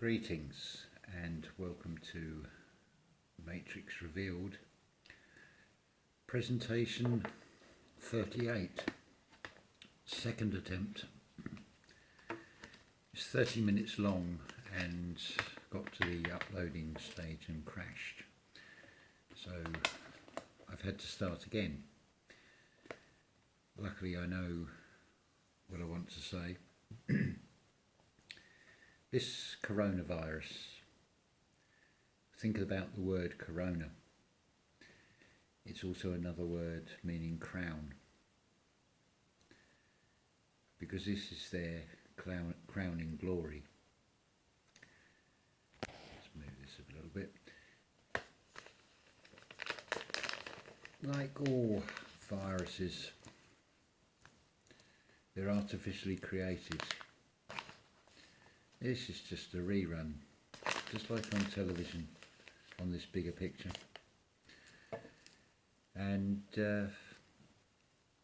Greetings and welcome to Matrix Revealed, presentation 38, second attempt. It's 30 minutes long and got to the uploading stage and crashed, so I've had to start again. Luckily I know what I want to say. This coronavirus, think about the word corona. It's also another word meaning crown, because this is their crowning glory. Let's move this a little bit. Like all viruses, they're artificially created. This is just a rerun, just like on television, on this bigger picture. And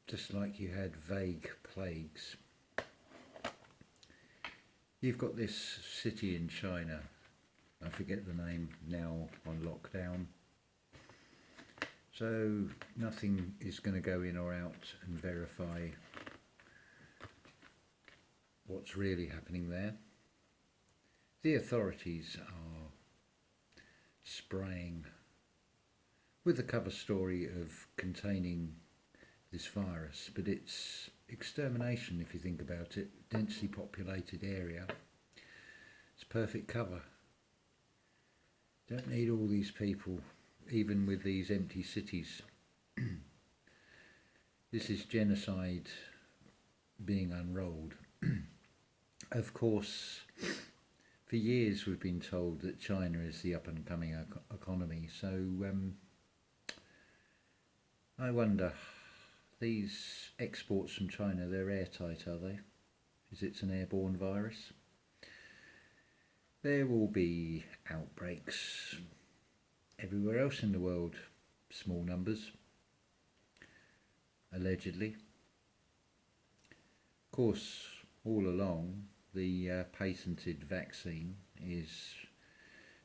just like you had vague plagues, you've got this city in China, I forget the name now, on lockdown. So nothing is going to go in or out and verify what's really happening there. The authorities are spraying with the cover story of containing this virus, but it's extermination if you think about it. Densely populated area, it's perfect cover. Don't need all these people, even with these empty cities. This is genocide being unrolled. Of course, for years we've been told that China is the up and coming economy, so I wonder, these exports from China, they're airtight, are they? Is it an airborne virus? There will be outbreaks everywhere else in the world, small numbers, allegedly. Of course, all along, the patented vaccine is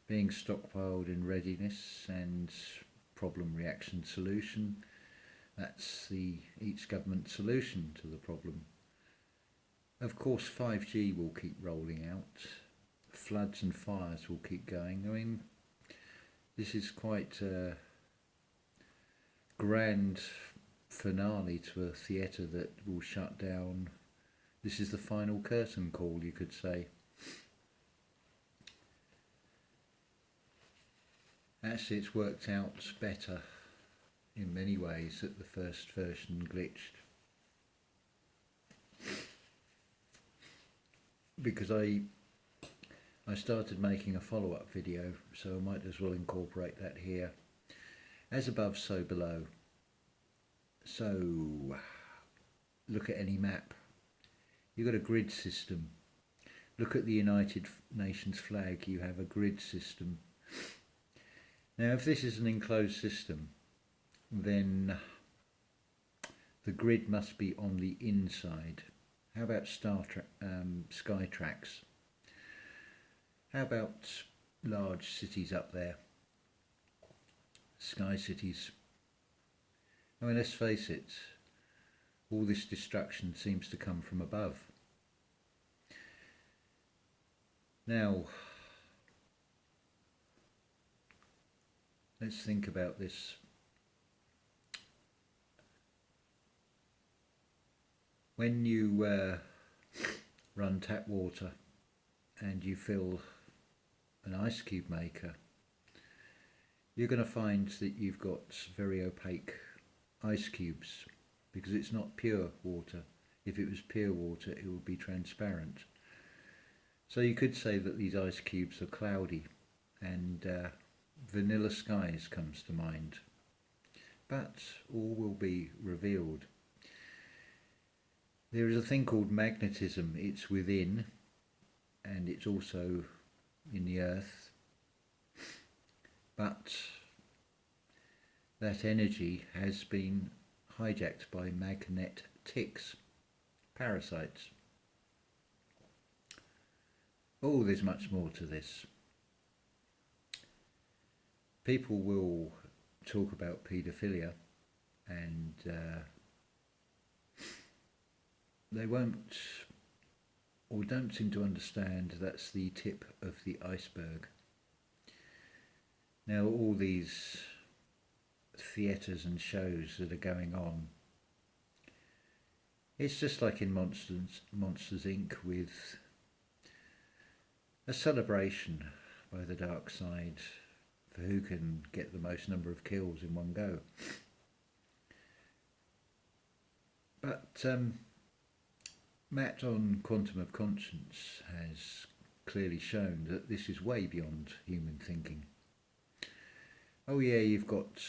being stockpiled in readiness and problem reaction solution. That's each government solution to the problem. Of course 5G will keep rolling out, floods and fires will keep going. I mean, this is quite a grand finale to a theatre that will shut down. This is the final curtain call, you could say. Actually, it's worked out better in many ways that the first version glitched. Because I started making a follow-up video, so I might as well incorporate that here. As above, so below. So, look at any map. You've got a grid system. Look at the United Nations flag, you have a grid system. Now if this is an enclosed system, then the grid must be on the inside. How about sky tracks? How about large cities up there? Sky cities. I mean, let's face it, all this destruction seems to come from above. Now, let's think about this. When you run tap water and you fill an ice cube maker, you're going to find that you've got very opaque ice cubes, because it's not pure water. If it was pure water, it would be transparent. So you could say that these ice cubes are cloudy, and vanilla skies comes to mind. But all will be revealed. There is a thing called magnetism. It's within, and it's also in the earth. But that energy has been hijacked by magnetics, parasites. Oh, there's much more to this. People will talk about paedophilia and they won't or don't seem to understand that's the tip of the iceberg. Now all these theatres and shows that are going on, it's just like in Monsters Inc. with a celebration by the dark side for who can get the most number of kills in one go. But Matt on Quantum of Conscience has clearly shown that this is way beyond human thinking. Oh yeah, you've got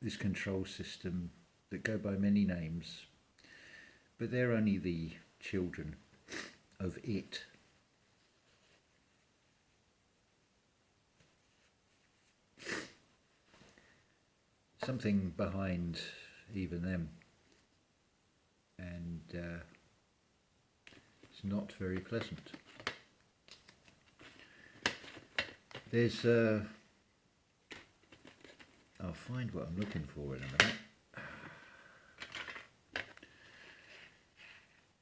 this control system that go by many names, but they're only the children of it. Something behind even them, and it's not very pleasant. There's I'll find what I'm looking for in a minute.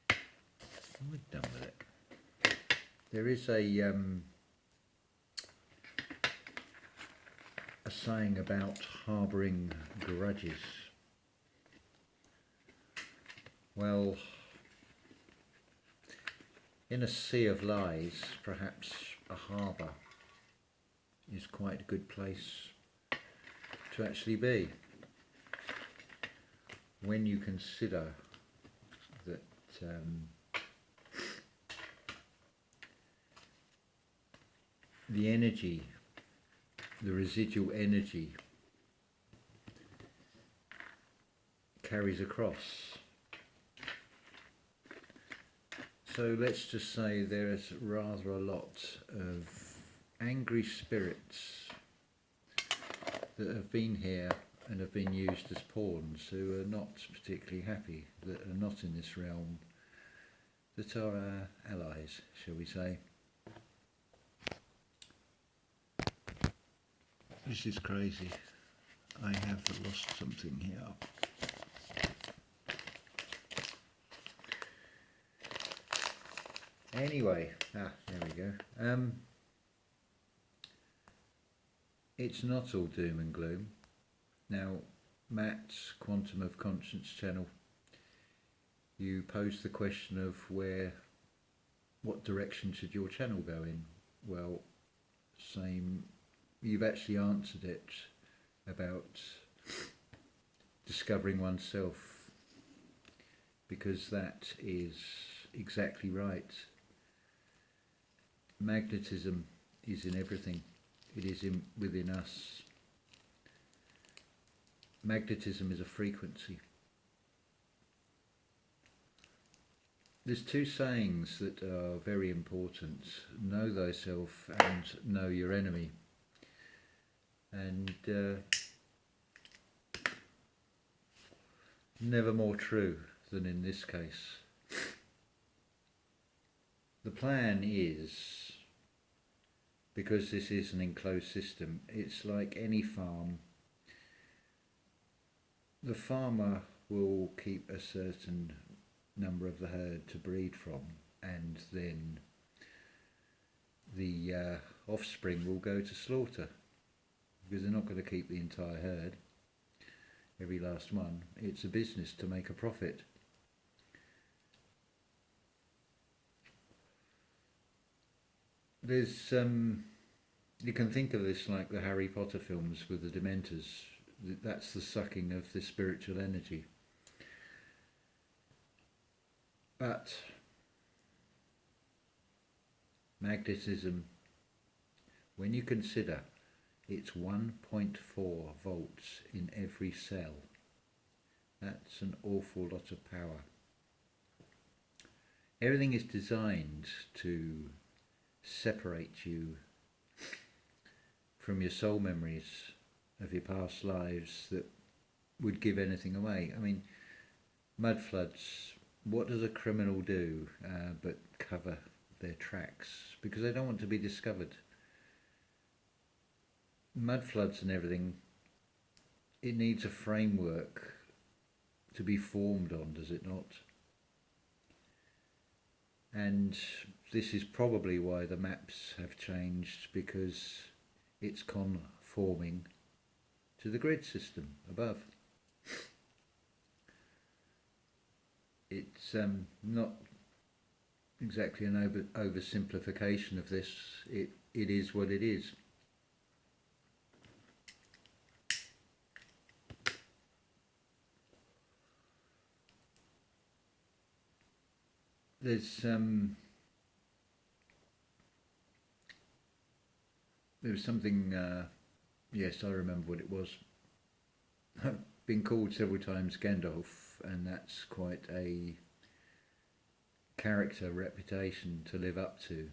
What have we done with it? There is a saying about harbouring grudges. Well, in a sea of lies, perhaps a harbour is quite a good place to actually be. When you consider that the energy, the residual energy carries across. So let's just say there's rather a lot of angry spirits that have been here and have been used as pawns, who are not particularly happy, that are not in this realm, that are our allies, shall we say. This is crazy. I have lost something here. Anyway, there we go. It's not all doom and gloom. Now, Matt's Quantum of Conscience channel, you posed the question of what direction should your channel go in? Well, you've actually answered it about discovering oneself, because that is exactly right. Magnetism is in everything. It is within us. Magnetism is a frequency. There's two sayings that are very important. Know thyself and know your enemy. And never more true than in this case. The plan is, because this is an enclosed system, it's like any farm. The farmer will keep a certain number of the herd to breed from, and then the offspring will go to slaughter, because they're not going to keep the entire herd, every last one. It's a business to make a profit. There's you can think of this like the Harry Potter films with the Dementors. That's the sucking of the spiritual energy. But magnetism, when you consider it's 1.4 volts in every cell, that's an awful lot of power. Everything is designed to separate you from your soul memories of your past lives that would give anything away. I mean, mud floods, what does a criminal do but cover their tracks because they don't want to be discovered. Mud floods and everything, it needs a framework to be formed on, does it not? And this is probably why the maps have changed, because it's conforming to the grid system above. It's not exactly an oversimplification of this. It is what it is. There was something, yes, I remember what it was. I've been called several times Gandalf, and that's quite a character reputation to live up to.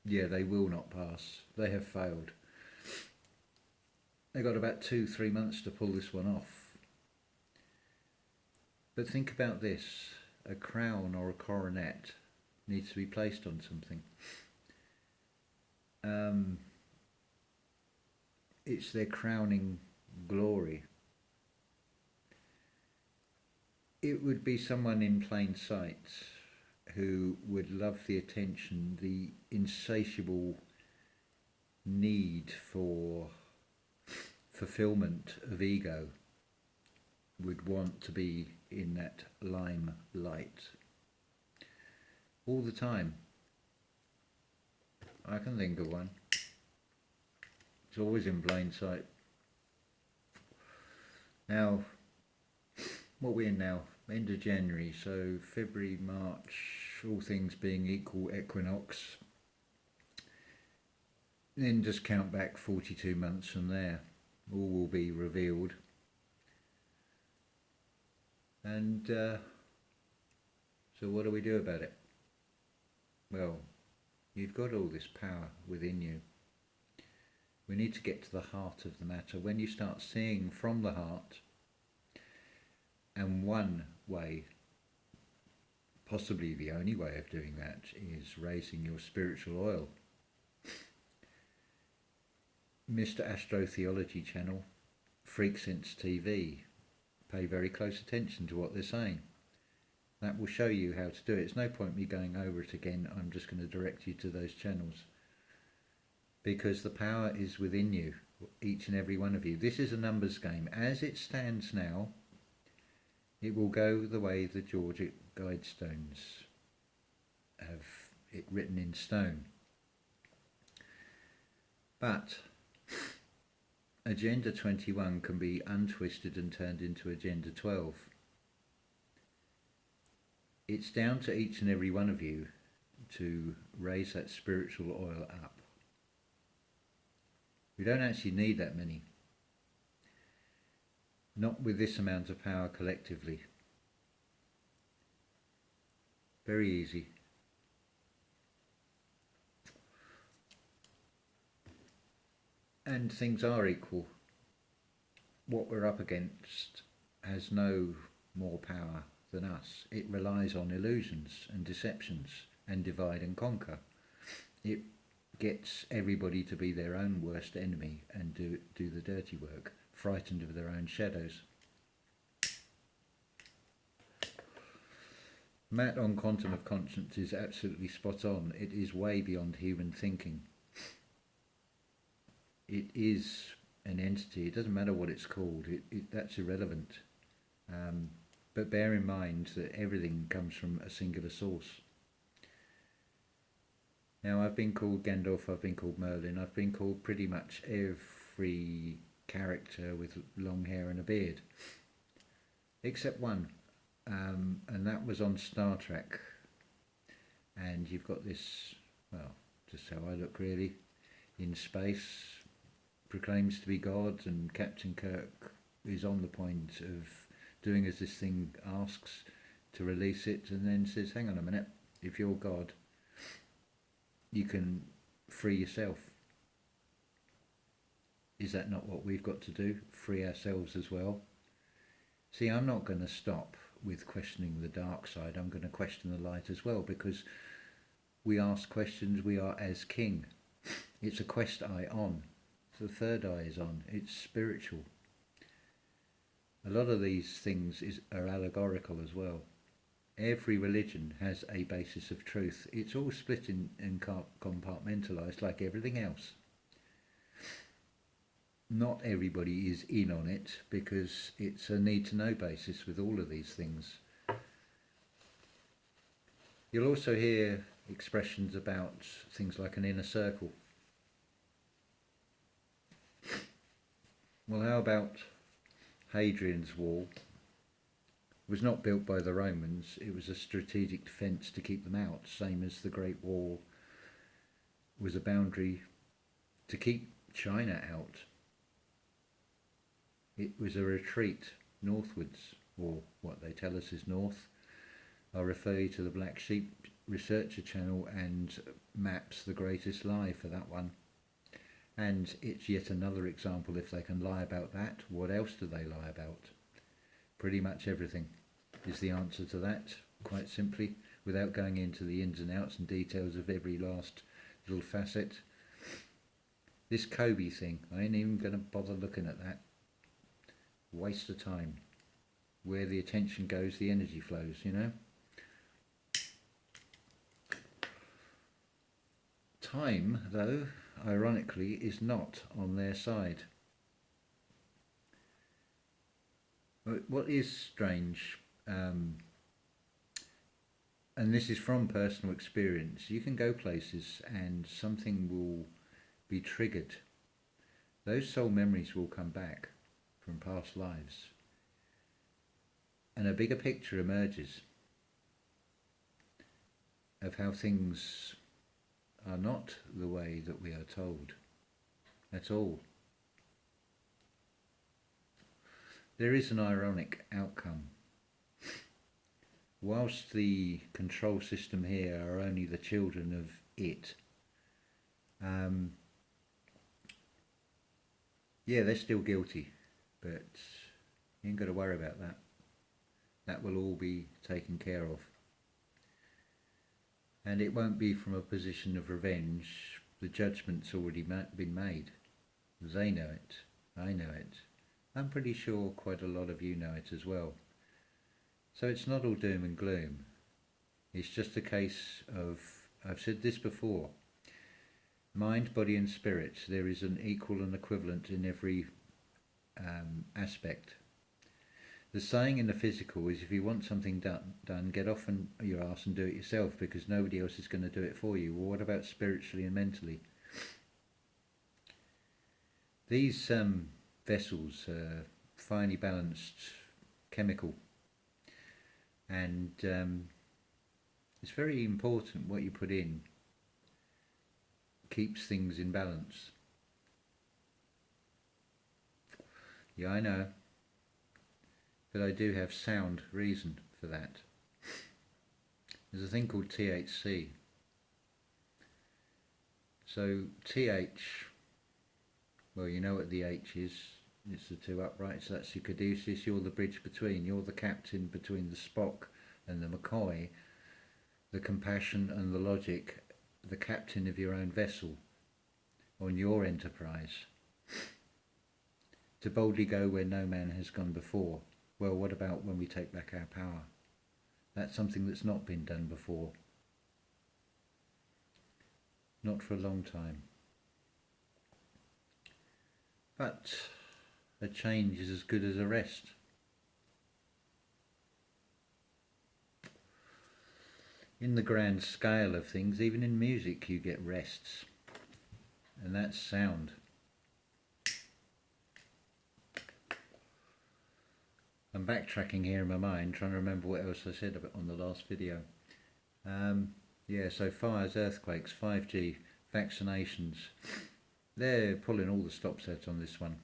Yeah, they will not pass. They have failed. They got about 2-3 months to pull this one off. But think about this. A crown or a coronet needs to be placed on something. It's their crowning glory. It would be someone in plain sight who would love the attention, the insatiable need for fulfillment of ego, would want to be in that limelight all the time. I can think of one. It's always in plain sight. Now, what we're in now, end of January, so February, March, all things being equal, equinox. Then just count back 42 months from there. All will be revealed. And so what do we do about it? Well, you've got all this power within you. We need to get to the heart of the matter. When you start seeing from the heart, and one way, possibly the only way of doing that, is raising your spiritual oil. Mr. Astrotheology channel, Freak Sense TV, pay very close attention to what they're saying. That will show you how to do it. It's no point me going over it again. I'm just going to direct you to those channels. Because the power is within you, each and every one of you. This is a numbers game. As it stands now, it will go the way the Georgic Guidestones have it written in stone. But Agenda 21 can be untwisted and turned into Agenda 12. It's down to each and every one of you to raise that spiritual oil up. We don't actually need that many. Not with this amount of power collectively. Very easy. And things are equal. What we're up against has no more power than us. It relies on illusions and deceptions and divide and conquer. It gets everybody to be their own worst enemy and do the dirty work, frightened of their own shadows. Matt on Quantum of Conscience is absolutely spot on. It is way beyond human thinking. It is an entity. It doesn't matter what it's called. That's irrelevant. But bear in mind that everything comes from a singular source. Now, I've been called Gandalf, I've been called Merlin, I've been called pretty much every character with long hair and a beard, except one, and that was on Star Trek. And you've got this, well, just how I look really, in space, proclaims to be God, and Captain Kirk is on the point of doing as this thing asks to release it, and then says, hang on a minute, if you're God, you can free yourself. Is that not what we've got to do? Free ourselves as well? See, I'm not going to stop with questioning the dark side, I'm going to question the light as well, because we ask questions, we are as king. It's a quest eye on. The third eye is on. It's spiritual. A lot of these things are allegorical as well. Every religion has a basis of truth. It's all split and compartmentalised like everything else. Not everybody is in on it, because it's a need-to-know basis with all of these things. You'll also hear expressions about things like an inner circle. Well, how about Hadrian's Wall? It was not built by the Romans, it was a strategic defence to keep them out, same as the Great Wall was a boundary to keep China out. It was a retreat northwards, or what they tell us is north. I'll refer you to the Black Sheep Researcher channel and Maps The Greatest Lie for that one. And it's yet another example. If they can lie about that, what else do they lie about? Pretty much everything is the answer to that, quite simply, without going into the ins and outs and details of every last little facet. This Kobe thing, I ain't even going to bother looking at that. Waste of time. Where the attention goes, the energy flows, you know. Time, though, ironically, is not on their side. What is strange, and this is from personal experience, you can go places and something will be triggered. Those soul memories will come back from past lives, and a bigger picture emerges of how things are not the way that we are told at all. There is an ironic outcome. Whilst the control system here are only the children of it, yeah, they're still guilty, but you ain't got to worry about that. That will all be taken care of. And it won't be from a position of revenge. The judgment's already been made. They know it. I know it. I'm pretty sure quite a lot of you know it as well. So it's not all doom and gloom. It's just a case of, I've said this before, mind, body and spirit. There is an equal and equivalent in every aspect. The saying in the physical is, if you want something done, get off on your arse and do it yourself, because nobody else is going to do it for you. Well, what about spiritually and mentally? These vessels are finely balanced chemical, and it's very important what you put in keeps things in balance. Yeah, I know. But I do have sound reason for that. There's a thing called THC. So TH, well, you know what the H is. It's the two uprights. So that's your caduceus. You're the bridge between. You're the captain between the Spock and the McCoy, the compassion and the logic, the captain of your own vessel on your enterprise, to boldly go where no man has gone before. Well, what about when we take back our power? That's something that's not been done before. Not for a long time. But a change is as good as a rest. In the grand scale of things, even in music you get rests. And that's sound. I'm backtracking here in my mind, trying to remember what else I said about on the last video. Yeah, so fires, earthquakes, 5G, vaccinations. They're pulling all the stops out on this one.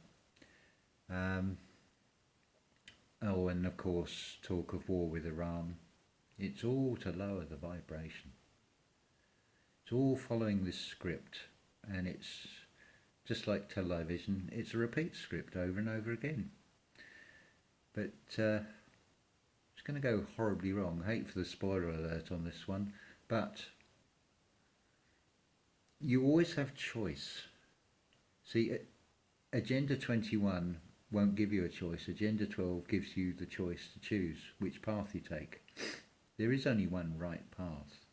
Oh, and of course, talk of war with Iran. It's all to lower the vibration. It's all following this script, and it's just like television. It's a repeat script over and over again. But it's going to go horribly wrong. Hate for the spoiler alert on this one, but you always have choice. See, Agenda 21 won't give you a choice. Agenda 12 gives you the choice to choose which path you take. There is only one right path.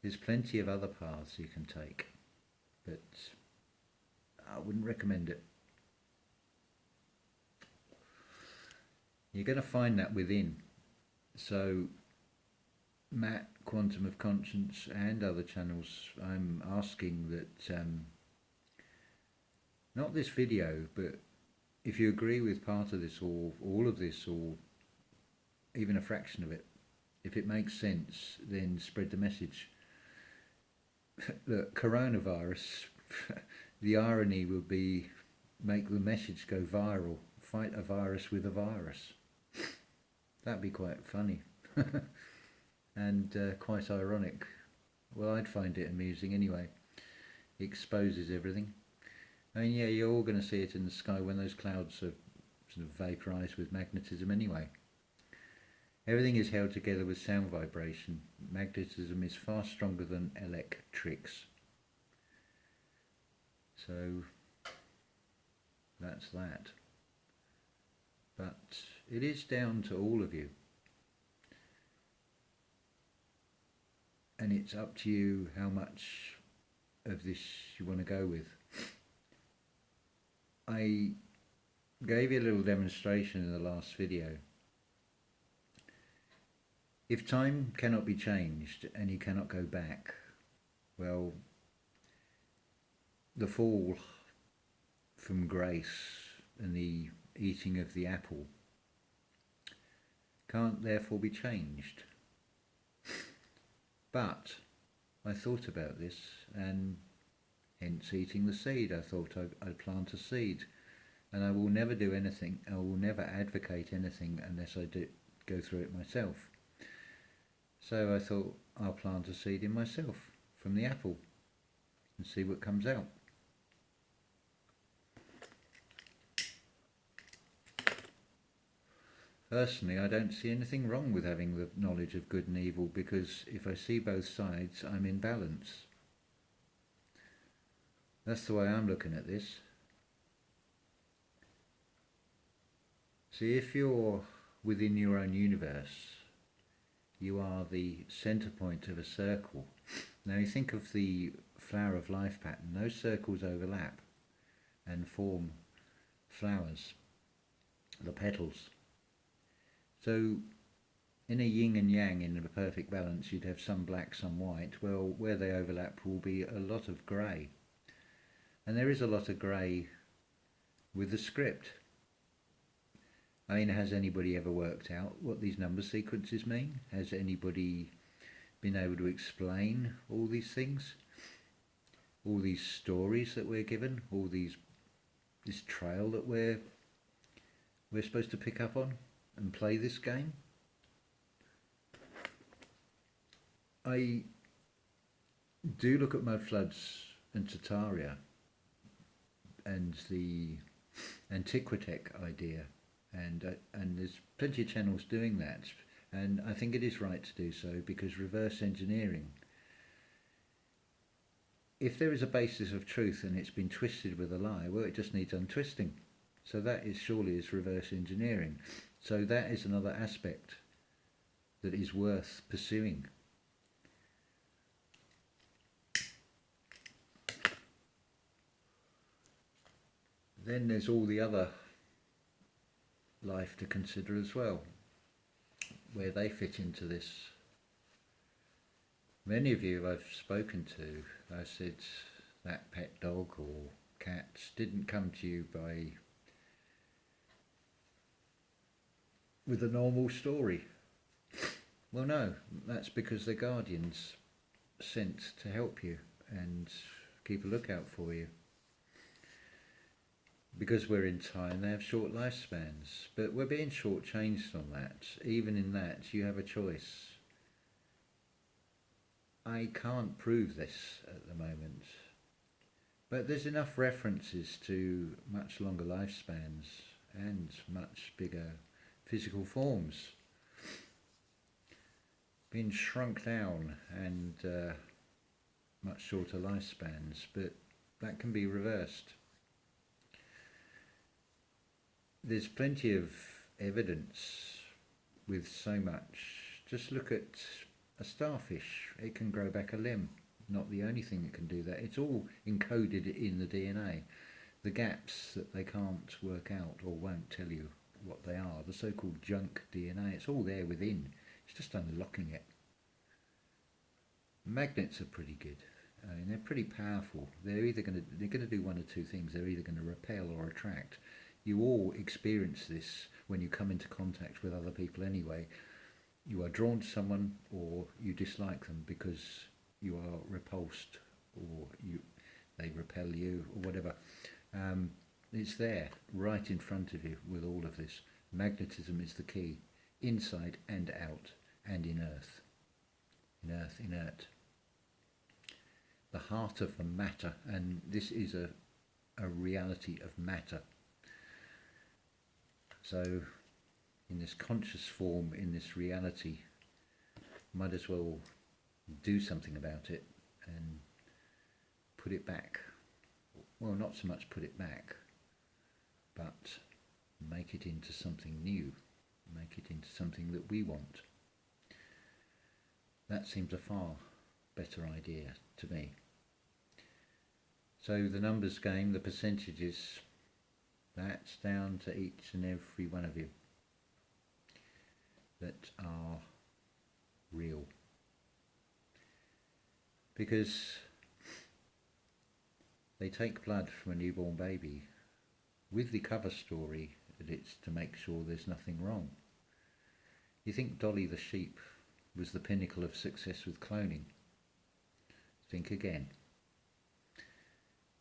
There's plenty of other paths you can take, but I wouldn't recommend it. You're going to find that within. So Matt, Quantum of Conscience, and other channels, I'm asking that, not this video, but if you agree with part of this or all of this or even a fraction of it, if it makes sense, then spread the message. The coronavirus, the irony would be make the message go viral, fight a virus with a virus. That'd be quite funny and quite ironic. Well, I'd find it amusing anyway. It exposes everything. I mean, yeah, you're all going to see it in the sky when those clouds are sort of vaporised with magnetism anyway. Everything is held together with sound vibration. Magnetism is far stronger than electrics. So that's that. But it is down to all of you. And it's up to you how much of this you want to go with. I gave you a little demonstration in the last video. If time cannot be changed and you cannot go back, well, the fall from grace and the eating of the apple can't therefore be changed. But I thought about this, and hence eating the seed. I thought I'd plant a seed, and I will never do anything, I will never advocate anything unless I go through it myself. So I thought I'll plant a seed in myself from the apple and see what comes out. Personally, I don't see anything wrong with having the knowledge of good and evil, because if I see both sides, I'm in balance. That's the way I'm looking at this. See, if you're within your own universe, you are the centre point of a circle. Now you think of the flower of life pattern, those circles overlap and form flowers, the petals. So in a yin and yang, in a perfect balance, you'd have some black, some white. Well, where they overlap will be a lot of grey. And there is a lot of grey with the script. I mean, has anybody ever worked out what these number sequences mean? Has anybody been able to explain all these things? All these stories that we're given? All this trail that we're supposed to pick up on and play this game? I do look at mud floods and Tartaria and the Antiquitech idea, and there's plenty of channels doing that, and I think it is right to do so, because reverse engineering, if there is a basis of truth and it's been twisted with a lie, well, it just needs untwisting. So that is surely reverse engineering. So that is another aspect that is worth pursuing. Then there's all the other life to consider as well, where they fit into this. Many of you I've spoken to, I said that pet dog or cat didn't come to you with a normal story. Well, no, that's because the guardians sent to help you and keep a lookout for you. Because we're in time, they have short lifespans, but we're being shortchanged on that. Even in that, you have a choice. I can't prove this at the moment, but there's enough references to much longer lifespans and much bigger physical forms, being shrunk down and much shorter lifespans, but that can be reversed. There's plenty of evidence with so much. Just look at a starfish. It can grow back a limb. Not the only thing that can do that. It's all encoded in the DNA. The gaps that they can't work out or won't tell you what they are, the so-called junk DNA, it's all there within. It's just unlocking it. Magnets are pretty good. I mean, they're pretty powerful. They're going to do one or two things. They're either going to repel or attract. You all experience this when you come into contact with other people anyway. You are drawn to someone or you dislike them because you are repulsed, or they repel you, or whatever. It's there, right in front of you with all of this. Magnetism is the key, inside and out, and in earth. Inert. The heart of the matter, and this is a reality of matter. So, in this conscious form, in this reality, might as well do something about it and put it back. Well, not so much put it back, but make it into something new, make it into something that we want. That seems a far better idea to me. So the numbers game, the percentages, that's down to each and every one of you that are real. Because they take blood from a newborn baby with the cover story that it's to make sure there's nothing wrong. You think Dolly the sheep was the pinnacle of success with cloning? Think again.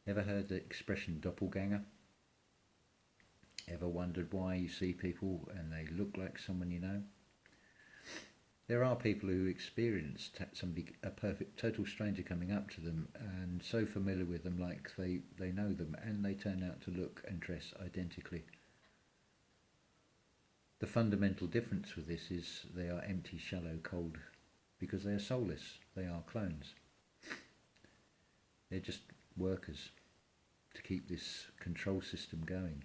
Ever heard the expression doppelganger? Ever wondered why you see people and they look like someone you know? There are people who experience a perfect total stranger coming up to them and so familiar with them, like they know them, and they turn out to look and dress identically. The fundamental difference with this is they are empty, shallow, cold, because they are soulless. They are clones. They're just workers to keep this control system going.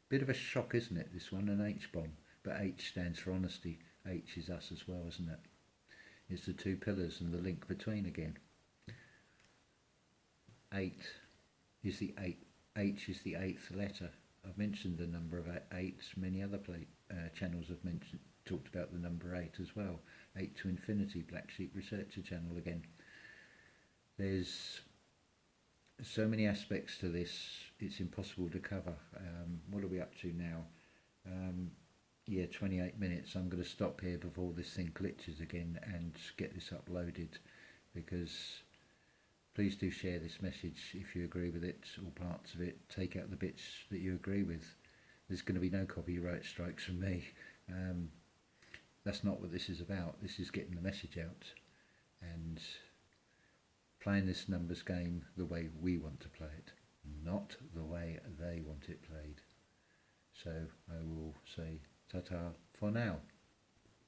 Bit of a shock, isn't it, this one, an H-bomb, but H stands for honesty. H is us as well, isn't it? It's the two pillars and the link between again. H is the eighth letter. I've mentioned the number of 8s. Many other channels have talked about the number 8 as well. 8 to Infinity, Black Sheep Researcher channel again. There's so many aspects to this, it's impossible to cover. What are we up to now? Yeah, 28 minutes. I'm going to stop here before this thing glitches again and get this uploaded, because please do share this message if you agree with it, or parts of it. Take out the bits that you agree with. There's going to be no copyright strikes from me. That's not what this is about. This is getting the message out and playing this numbers game the way we want to play it, not the way they want it played. So I will say ta-ta for now.